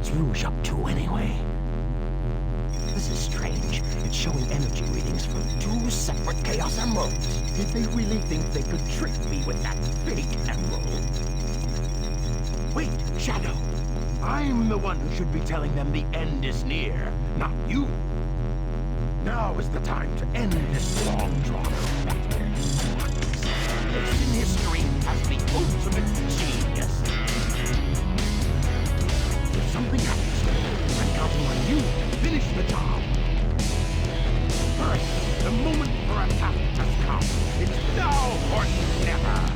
What's Rouge up to, anyway? This is strange. It's showing energy readings from 2 separate Chaos Emeralds. Did they really think they could trick me with that big emerald? Wait, Shadow. I'm the one who should be telling them the end is near, not you. Now is the time to end this long-drawn-out battle. This in history as the ultimate genius. If something happens, I'm counting on you to finish the job. First, the moment for attack has come. It's now or never.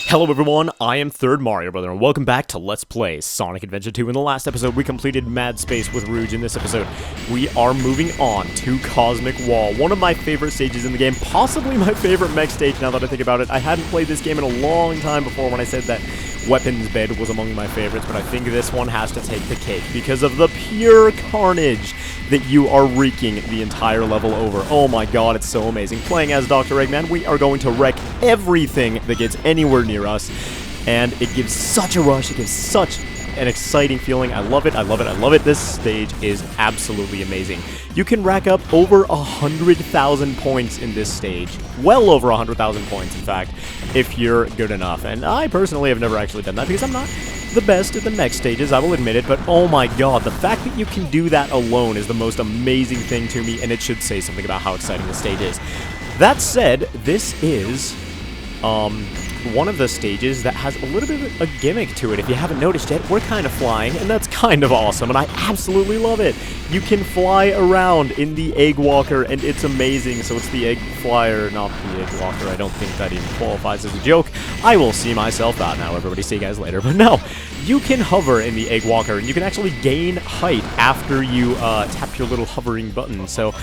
Hello everyone, I am Third Mario Brother, and welcome back to Let's Play Sonic Adventure 2. In the last episode, we completed Mad Space with Rouge. In this episode, we are moving on to Cosmic Wall, one of my favorite stages in the game, possibly my favorite mech stage now that I think about it. I hadn't played this game in a long time before when I said that Weapons Bed was among my favorites, but I think this one has to take the cake because of the pure carnage that you are wreaking the entire level over. Oh my god, it's so amazing. Playing as Dr. Eggman, we are going to wreck everything that gets anywhere near us, and it gives such a rush, it gives such an exciting feeling. I love it, I love it, I love it. This stage is absolutely amazing. You can rack up over 100,000 points in this stage. Well over 100,000 points, in fact, if you're good enough. And I personally have never actually done that because I'm not the best at the mech stages, I will admit it, but oh my god, the fact that you can do that alone is the most amazing thing to me, and it should say something about how exciting the stage is. That said, this is one of the stages that has a little bit of a gimmick to it. If you haven't noticed yet, we're kind of flying, and that's kind of awesome, and I absolutely love it. You can fly around in the Egg Walker, and it's amazing. So it's the Egg Flyer, not the Egg Walker. I don't think that even qualifies as a joke. I will see myself out now, everybody. See you guys later. But no, you can hover in the Egg Walker, and you can actually gain height after you tap your little hovering button. So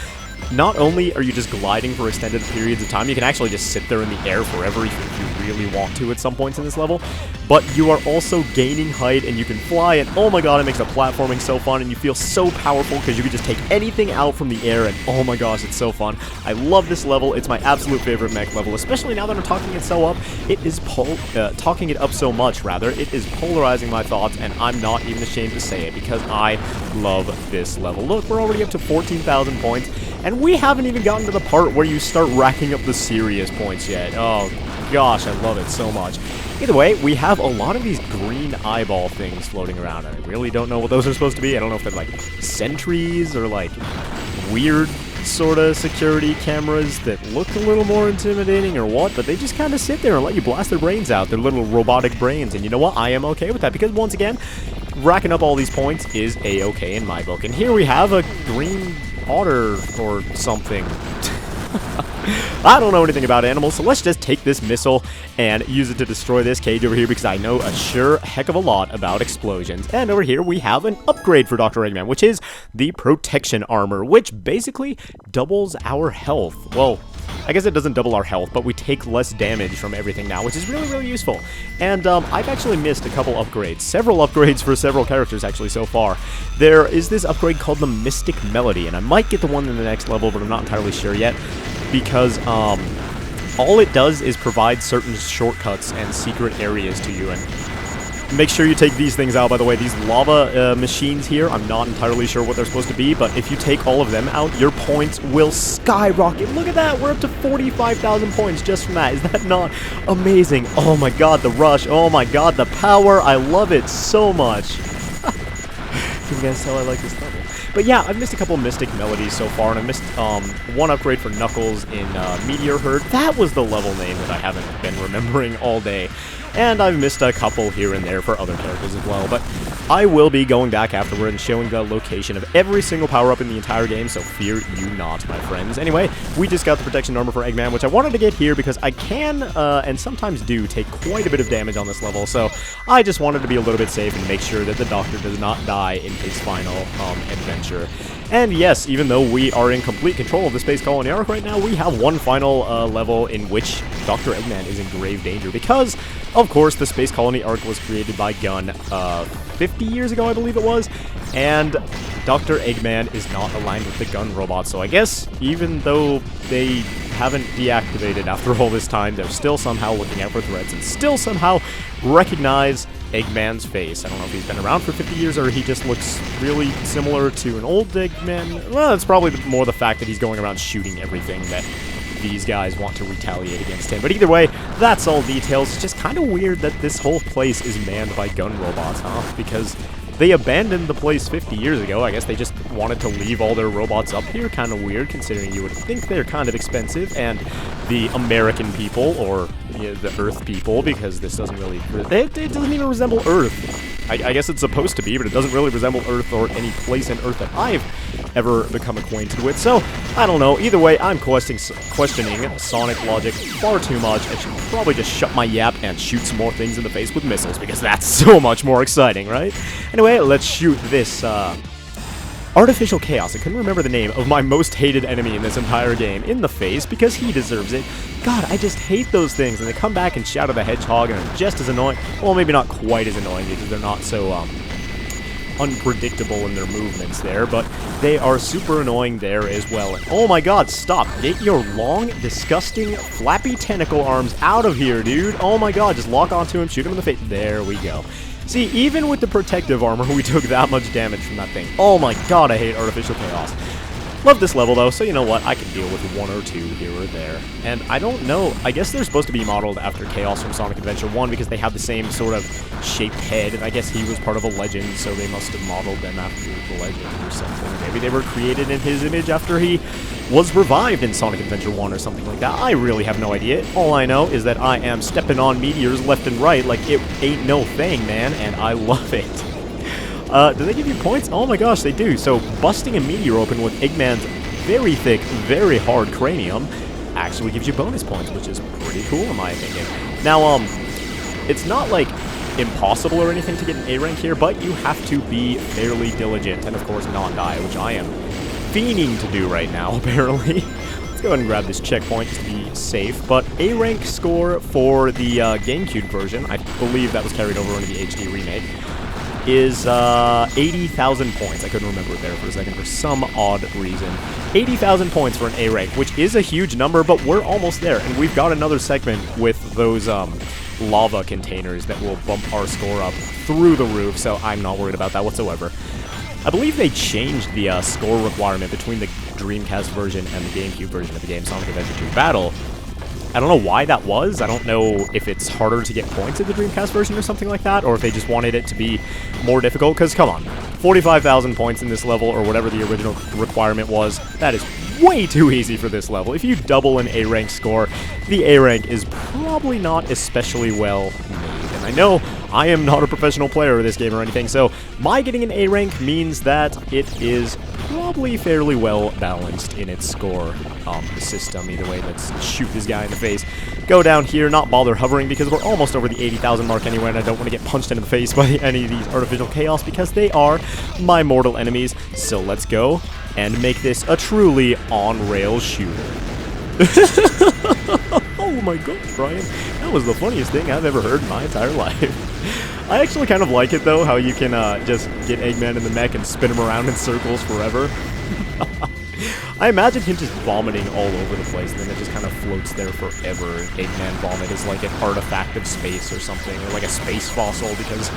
not only are you just gliding for extended periods of time, you can actually just sit there in the air forever if you really want to at some points in this level, but you are also gaining height and you can fly, and oh my god, it makes the platforming so fun, and you feel so powerful because you can just take anything out from the air, and oh my gosh, it's so fun. I love this level. It's my absolute favorite mech level, especially now that I'm talking it so up. It is talking it up so much, rather. It is polarizing my thoughts, and I'm not even ashamed to say it because I love this level. Look, we're already up to 14,000 points, and we haven't even gotten to the part where you start racking up the serious points yet. Oh gosh, I love it so much. Either way, we have a lot of these green eyeball things floating around. I really don't know what those are supposed to be. I don't know if they're like sentries or like weird sort of security cameras that look a little more intimidating or what, but they just kind of sit there and let you blast their brains out, their little robotic brains. And you know what? I am okay with that because once again, racking up all these points is a-okay in my book. And here we have a green otter or something. I don't know anything about animals, so let's just take this missile and use it to destroy this cage over here because I know a sure heck of a lot about explosions. And over here we have an upgrade for Dr. Eggman, which is the Protection Armor, which basically doubles our health. Well, I guess it doesn't double our health, but we take less damage from everything now, which is really, really useful. And I've actually missed a couple upgrades. Several upgrades for several characters, actually, so far. There is this upgrade called the Mystic Melody, and I might get the one in the next level, but I'm not entirely sure yet, because all it does is provide certain shortcuts and secret areas to you, and make sure you take these things out, by the way. These lava machines here, I'm not entirely sure what they're supposed to be, but if you take all of them out, your points will skyrocket. Look at that! We're up to 45,000 points just from that. Is that not amazing? Oh my god, the rush. Oh my god, the power. I love it so much. Can you guys tell I like this level? But yeah, I've missed a couple Mystic Melodies so far, and I missed one upgrade for Knuckles in Meteor Herd. That was the level name that I haven't been remembering all day. And I've missed a couple here and there for other characters as well, but I will be going back afterward and showing the location of every single power-up in the entire game, so fear you not, my friends. Anyway, we just got the Protection Armor for Eggman, which I wanted to get here because I can, and sometimes do, take quite a bit of damage on this level, so I just wanted to be a little bit safe and make sure that the Doctor does not die in his final adventure. And yes, even though we are in complete control of the Space Colony Arc right now, we have one final level in which Dr. Eggman is in grave danger because, of course, the Space Colony Arc was created by Gun 50 years ago, I believe it was, and Dr. Eggman is not aligned with the Gun robot, so I guess even though they haven't deactivated after all this time, they're still somehow looking out for threats and still somehow recognize Eggman's face. I don't know if he's been around for 50 years or he just looks really similar to an old Eggman. Well, it's probably more the fact that he's going around shooting everything that these guys want to retaliate against him. But either way, that's all details. It's just kind of weird that this whole place is manned by gun robots, huh? Because they abandoned the place 50 years ago. I guess they just wanted to leave all their robots up here. Kind of weird, considering you would think they're kind of expensive. And the American people, or the Earth people, because this doesn't really... It doesn't even resemble Earth. I guess it's supposed to be, but it doesn't really resemble Earth or any place in Earth that I've ever become acquainted with. So, I don't know. Either way, I'm questioning Sonic logic far too much. I should probably just shut my yap and shoot some more things in the face with missiles, because that's so much more exciting, right? Anyway, let's shoot this, Artificial Chaos, I couldn't remember the name of my most hated enemy in this entire game, in the face, because he deserves it. God, I just hate those things, and they come back and Shadow the Hedgehog, and are just as annoying. Well, maybe not quite as annoying, because they're not so, unpredictable in their movements there, but they are super annoying there as well. And oh my god, stop! Get your long, disgusting, flappy tentacle arms out of here, dude! Oh my god, just lock onto him, shoot him in the face. There we go. See, even with the protective armor, we took that much damage from that thing. Oh my god, I hate Artificial Chaos. Love this level, though, so you know what? I can deal with one or two here or there. And I don't know. I guess they're supposed to be modeled after Chaos from Sonic Adventure 1 because they have the same sort of shaped head, and I guess he was part of a legend, so they must have modeled them after the legend or something. Or maybe they were created in his image after he was revived in Sonic Adventure 1 or something like that. I really have no idea. All I know is that I am stepping on meteors left and right like it ain't no thing, man, and I love it. Do they give you points? Oh my gosh, they do. So, busting a meteor open with Eggman's very thick, very hard cranium actually gives you bonus points, which is pretty cool in my opinion. Now, it's not like impossible or anything to get an A rank here, but you have to be fairly diligent and, of course, not die, which I am fiending to do right now, apparently. Let's go ahead and grab this checkpoint just to be safe. But A rank score for the GameCube version, I believe that was carried over into the HD remake, is 80,000 points. I couldn't remember it there for a second for some odd reason. 80,000 points for an A rank, which is a huge number, but we're almost there. And we've got another segment with those lava containers that will bump our score up through the roof, so I'm not worried about that whatsoever. I believe they changed the score requirement between the Dreamcast version and the GameCube version of the game, Sonic Adventure 2 Battle. I don't know why that was. I don't know if it's harder to get points in the Dreamcast version or something like that, or if they just wanted it to be more difficult, because come on, 45,000 points in this level, or whatever the original requirement was, that is way too easy for this level. If you double an A rank score, the A rank is probably not especially well made. And I know I am not a professional player of this game or anything, so my getting an A rank means that it is probably fairly well balanced in its score system. Either way, let's shoot this guy in the face. Go down here, not bother hovering because we're almost over the 80,000 mark anyway, and I don't want to get punched in the face by any of these Artificial Chaos because they are my mortal enemies. So let's go and make this a truly on-rails shooter. Oh my gosh, Brian. That was the funniest thing I've ever heard in my entire life. I actually kind of like it, though, how you can just get Eggman in the mech and spin him around in circles forever. I imagine him just vomiting all over the place, and then it just kind of floats there forever. Eggman vomit is like an artifact of space or something, or like a space fossil, because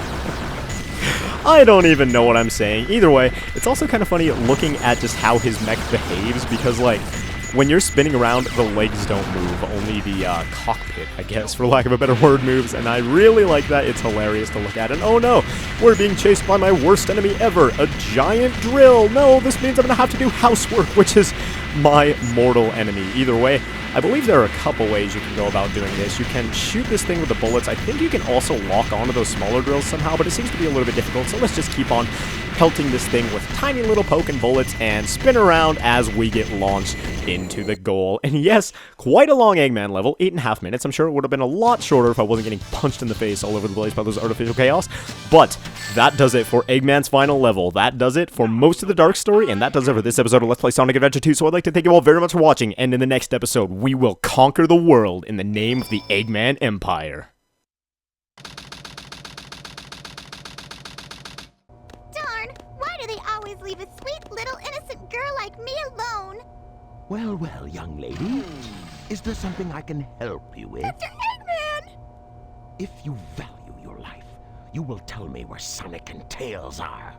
I don't even know what I'm saying. Either way, it's also kind of funny looking at just how his mech behaves, because, like, when you're spinning around, the legs don't move, only the cockpit, I guess, for lack of a better word, moves, and I really like that. It's hilarious to look at, and oh no, we're being chased by my worst enemy ever, a giant drill. No, this means I'm gonna have to do housework, which is my mortal enemy. Either way, I believe there are a couple ways you can go about doing this. You can shoot this thing with the bullets. I think you can also lock onto those smaller drills somehow, but it seems to be a little bit difficult, so let's just keep on pelting this thing with tiny little poking bullets and spin around as we get launched into the goal. And yes, quite a long Eggman level, 8.5 minutes. I'm sure it would have been a lot shorter if I wasn't getting punched in the face all over the place by those Artificial Chaos. But that does it for Eggman's final level. That does it for most of the Dark Story, and that does it for this episode of Let's Play Sonic Adventure 2. So I'd like to thank you all very much for watching, and in the next episode, we will conquer the world in the name of the Eggman Empire. Leave a sweet little innocent girl like me alone. Well, well, young lady. Is there something I can help you with? Mr. Eggman! If you value your life, you will tell me where Sonic and Tails are.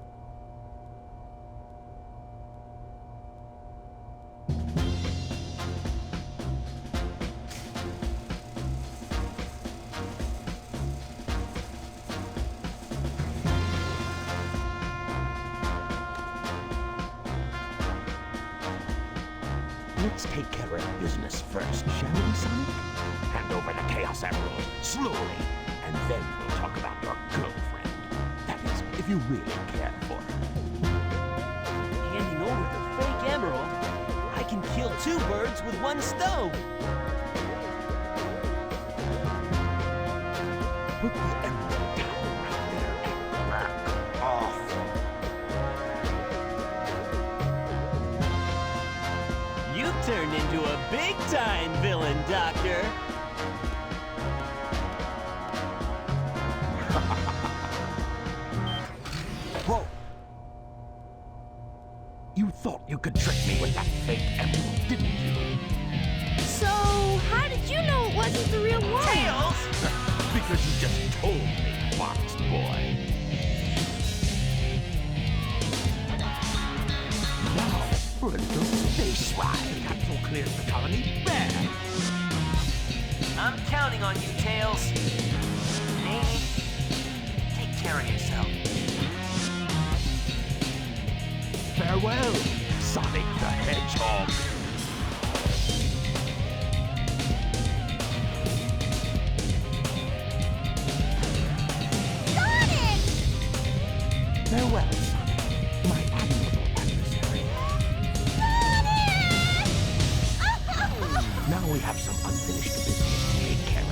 Let's take care of business first, shall we, Sonic? Hand over the Chaos Emerald, slowly, and then we'll talk about your girlfriend. That is, if you really care for her. Handing over the fake emerald, I can kill 2 birds with 1 stone. Put the emerald down right there and back off. You turned into a big-time villain, Doctor. Whoa! You thought you could trick me with that fake emerald, didn't you? So, how did you know it wasn't the real one? Tails! Because you just told me, Fox Boy. Now, for a little space ride. Capsule clears the colony. Bad. I'm counting on you, Tails. Amy, take care of yourself. Farewell, Sonic the Hedgehog. Sonic! Farewell, Sonic, my admirable adversary. Now we have some unfinished business to take care of.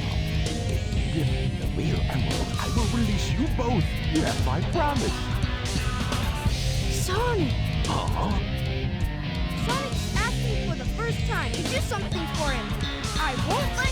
If you give me the real emerald, I will release you both. You have my promise. Sonic! Uh-huh. Sonic's asking for the first time to do something for him. I won't let